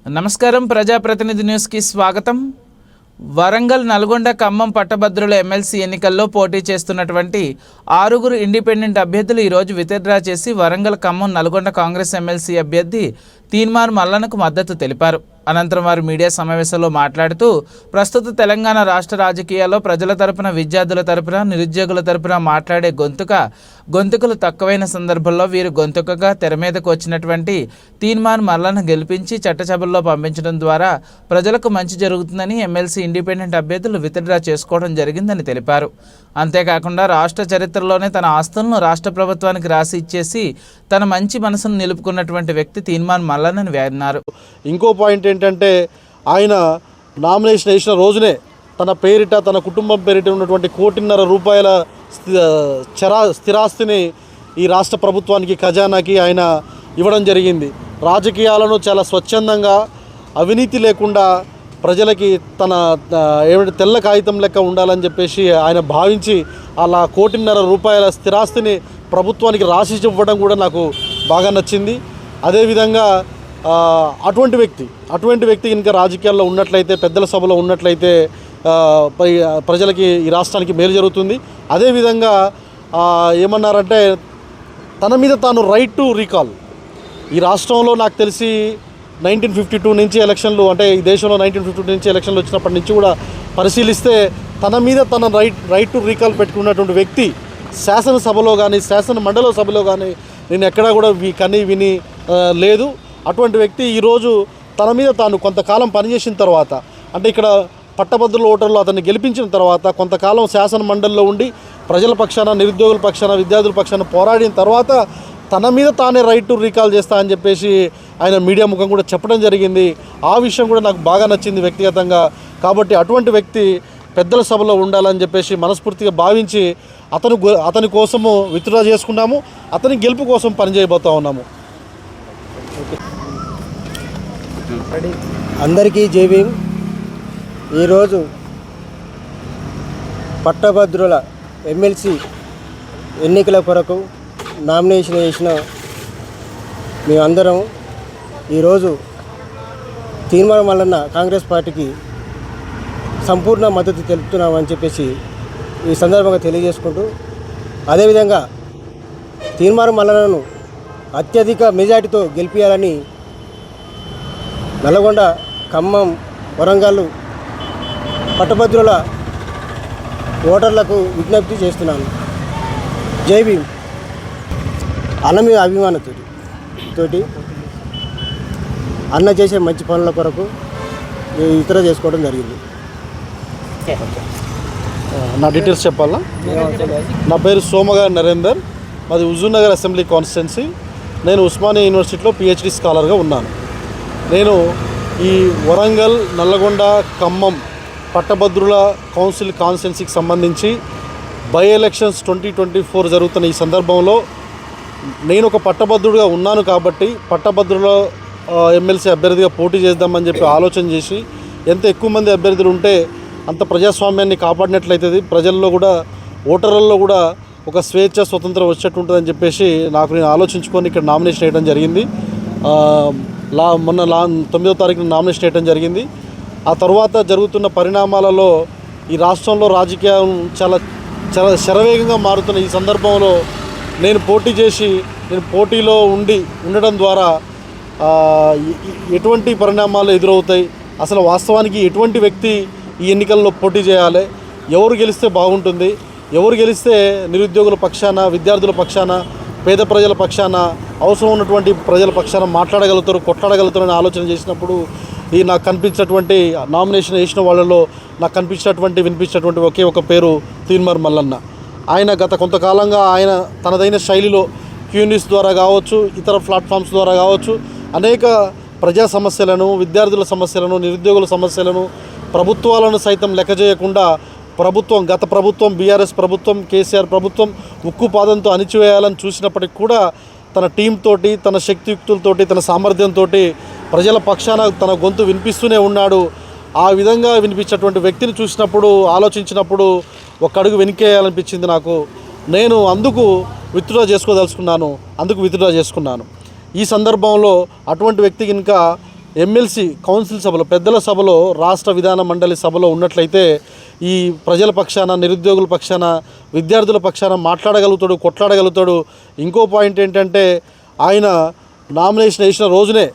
నమస్కారం. ప్రజాప్రతినిధి న్యూస్కి స్వాగతం. వరంగల్, నల్గొండ, ఖమ్మం పట్టభద్రుల ఎమ్మెల్సీ ఎన్నికల్లో పోటీ చేస్తున్నటువంటి 6 ఇండిపెండెంట్ అభ్యర్థులు ఈరోజు విత్డ్రా చేసి వరంగల్, ఖమ్మం, నల్గొండ కాంగ్రెస్ ఎమ్మెల్సీ అభ్యర్థి తీన్మార్ మల్లన్నకు మద్దతు తెలిపారు. అనంతరం వారు మీడియా సమావేశంలో మాట్లాడుతూ ప్రస్తుత తెలంగాణ రాష్ట్ర రాజకీయాల్లో ప్రజల తరపున, విద్యార్థుల తరపున, నిరుద్యోగుల తరపున మాట్లాడే గొంతుకలు తక్కువైన సందర్భంలో వీరు గొంతుకగా తెర మీదకు వచ్చినటువంటి తీన్మార్ మల్లన్న గెలిపించి చట్టసభల్లో పంపించడం ద్వారా ప్రజలకు మంచి జరుగుతుందని ఎమ్మెల్సీ ఇండిపెండెంట్ అభ్యర్థులు విత్డ్రా చేసుకోవడం జరిగిందని తెలిపారు. అంతేకాకుండా రాష్ట్ర చరిత్రలోనే తన ఆస్తులను రాష్ట్ర ప్రభుత్వానికి రాసి ఇచ్చేసి తన మంచి మనసును నిలుపుకున్నటువంటి వ్యక్తి తీన్మార్ మల్లన్నని అన్నారు. ఇంకో పాయింట్ ఏంటంటే, ఆయన నామినేషన్ వేసిన రోజునే తన పేరిట, తన కుటుంబం పేరిట ఉన్నటువంటి 1.5 కోట్ల స్థిరాస్తిని ఈ రాష్ట్ర ప్రభుత్వానికి, ఖజానాకి ఆయన ఇవ్వడం జరిగింది. రాజకీయాలను చాలా స్వచ్ఛందంగా, అవినీతి లేకుండా ప్రజలకి తన ఏమిటి తెల్ల కాగితం లెక్క ఉండాలని చెప్పేసి ఆయన భావించి అలా 1.5 కోట్ల స్థిరాస్తిని ప్రభుత్వానికి రాసి ఇవ్వడం కూడా నాకు బాగా నచ్చింది. అదేవిధంగా అటువంటి వ్యక్తి ఇంకా రాజకీయాల్లో ఉన్నట్లయితే, పెద్దల సభలో ఉన్నట్లయితే ప్రజలకి, ఈ రాష్ట్రానికి మేలు జరుగుతుంది. అదేవిధంగా ఏమన్నారంటే, తన మీద తాను రైట్ టు రీకాల్. ఈ రాష్ట్రంలో నాకు తెలిసి 1952 నుంచి ఎలక్షన్లు, అంటే ఈ దేశంలో 1952 నుంచి ఎలక్షన్లు వచ్చినప్పటి నుంచి కూడా పరిశీలిస్తే తన మీద తన రైట్ టు రీకాల్ పెట్టుకున్నటువంటి వ్యక్తి శాసనసభలో కానీ, శాసన మండలి సభలో కానీ నేను ఎక్కడా కూడా విని లేదు. అటువంటి వ్యక్తి ఈరోజు తన మీద తాను కొంతకాలం పనిచేసిన తర్వాత, అంటే ఇక్కడ పట్టభద్రుల ఓటర్లు అతన్ని గెలిపించిన తర్వాత కొంతకాలం శాసన మండలిలో ఉండి ప్రజల పక్షాన, నిరుద్యోగుల పక్షాన, విద్యార్థుల పక్షాన పోరాడిన తర్వాత తన మీద తానే రైట్ టు రీకాల్ చేస్తా అని చెప్పేసి ఆయన మీడియా ముఖం కూడా చెప్పడం జరిగింది. ఆ విషయం కూడా నాకు బాగా నచ్చింది వ్యక్తిగతంగా. కాబట్టి అటువంటి వ్యక్తి పెద్దల సభలో ఉండాలని చెప్పేసి మనస్ఫూర్తిగా భావించి అతని కోసము విత్డ్రా చేసుకున్నాము. అతని గెలుపు కోసం పనిచేయబోతా ఉన్నాము. అందరికీ జై భీమ్. ఈరోజు పట్టభద్రుల ఎమ్మెల్సీ ఎన్నికల కొరకు నామినేషన్ వేసిన మేమందరం ఈరోజు తీన్మార్ మల్లన్న కాంగ్రెస్ పార్టీకి సంపూర్ణ మద్దతు తెలుపుతున్నామని చెప్పేసి ఈ సందర్భంగా తెలియజేసుకుంటూ, అదేవిధంగా తీన్మార్ మల్లన్నను అత్యధిక మెజార్టీతో గెలిపించాలని నల్గొండ, ఖమ్మం, వరంగల్ పట్టభద్రుల ఓటర్లకు విజ్ఞప్తి చేస్తున్నాను. జై భీమ్. అన్న మీద అభిమానంతోటి అన్న చేసే మంచి పనుల కొరకు ఇతర చేసుకోవడం జరిగింది. నా డీటెయిల్స్ చెప్పాలా? నా పేరు సోమగారి నరేందర్. మాది హుజూర్నగర్ అసెంబ్లీ కాన్స్టిట్యున్సీ. నేను ఉస్మానియా యూనివర్సిటీలో PhD స్కాలర్గా ఉన్నాను. నేను ఈ వరంగల్, నల్లగొండ, ఖమ్మం పట్టభద్రుల కౌన్సిల్ కాన్స్టిట్యున్సీకి సంబంధించి బై ఎలక్షన్స్ 2024 జరుగుతున్న ఈ సందర్భంలో నేను ఒక పట్టభద్రుడిగా ఉన్నాను కాబట్టి పట్టభద్రుల ఎమ్మెల్సీ అభ్యర్థిగా పోటీ చేద్దామని చెప్పి ఆలోచన చేసి, ఎంత ఎక్కువ మంది అభ్యర్థులు ఉంటే అంత ప్రజాస్వామ్యాన్ని కాపాడినట్లయితుంది, ప్రజల్లో కూడా, ఓటర్లలో కూడా ఒక స్వేచ్ఛ, స్వతంత్రం వచ్చేట్టు ఉంటుందని చెప్పేసి నేను ఆలోచించుకొని ఇక్కడ నామినేషన్ వేయడం జరిగింది. మొన్న 9వ తారీఖున నామినేషన్ వేయడం జరిగింది. ఆ తర్వాత జరుగుతున్న పరిణామాలలో ఈ రాష్ట్రంలో రాజకీయం చాలా శరవేగంగా మారుతున్న ఈ సందర్భంలో నేను పోటీలో ఉండడం ద్వారా ఎటువంటి పరిణామాలు ఎదురవుతాయి, అసలు వాస్తవానికి ఎటువంటి వ్యక్తి ఈ ఎన్నికల్లో పోటీ చేయాలి, ఎవరు గెలిస్తే బాగుంటుంది, ఎవరు గెలిస్తే నిరుద్యోగుల పక్షాన, విద్యార్థుల పక్షాన, పేద ప్రజల పక్షాన, అవసరం ఉన్నటువంటి ప్రజల పక్షాన మాట్లాడగలుగుతారు, కొట్లాడగలుగుతారు అని ఆలోచన చేసినప్పుడు నాకు కనిపించినటువంటి, నామినేషన్ వేసిన వాళ్ళలో నాకు వినిపించినటువంటి ఒకే ఒక పేరు తీన్మార్ మల్లన్న. ఆయన గత కొంతకాలంగా ఆయన తనదైన శైలిలో క్యూన్యూస్ ద్వారా కావచ్చు, ఇతర ప్లాట్ఫామ్స్ ద్వారా కావచ్చు, అనేక ప్రజా సమస్యలను, విద్యార్థుల సమస్యలను, నిరుద్యోగుల సమస్యలను, ప్రభుత్వాలను సైతం లెక్క చేయకుండా గత ప్రభుత్వం, BRS ప్రభుత్వం, KCR ప్రభుత్వం ఉక్కుపాదంతో అణిచివేయాలని చూసినప్పటికీ కూడా తన టీంతోటి, తన శక్తియుక్తులతోటి, తన సామర్థ్యంతో ప్రజల పక్షాన తన గొంతు వినిపిస్తూనే ఉన్నాడు. ఆ విధంగా వినిపించేటువంటి వ్యక్తిని చూసినప్పుడు, ఆలోచించినప్పుడు ఒక అడుగు వెనకేయాలనిపించింది నాకు. నేను అందుకు విత్డ్రా చేసుకున్నాను. ఈ సందర్భంలో అటువంటి వ్యక్తికి ఇంకా ఎమ్మెల్సీ కౌన్సిల్ సభలో పెద్దల సభలో రాష్ట్ర విధాన మండలి సభలో ఉన్నట్లయితే ఈ ప్రజల పక్షాన, నిరుద్యోగుల పక్షాన, విద్యార్థుల పక్షాన మాట్లాడగలుగుతాడు, కొట్లాడగలుగుతాడు. ఇంకో పాయింట్ ఏంటంటే ఆయన నామినేషన్ వేసిన రోజునే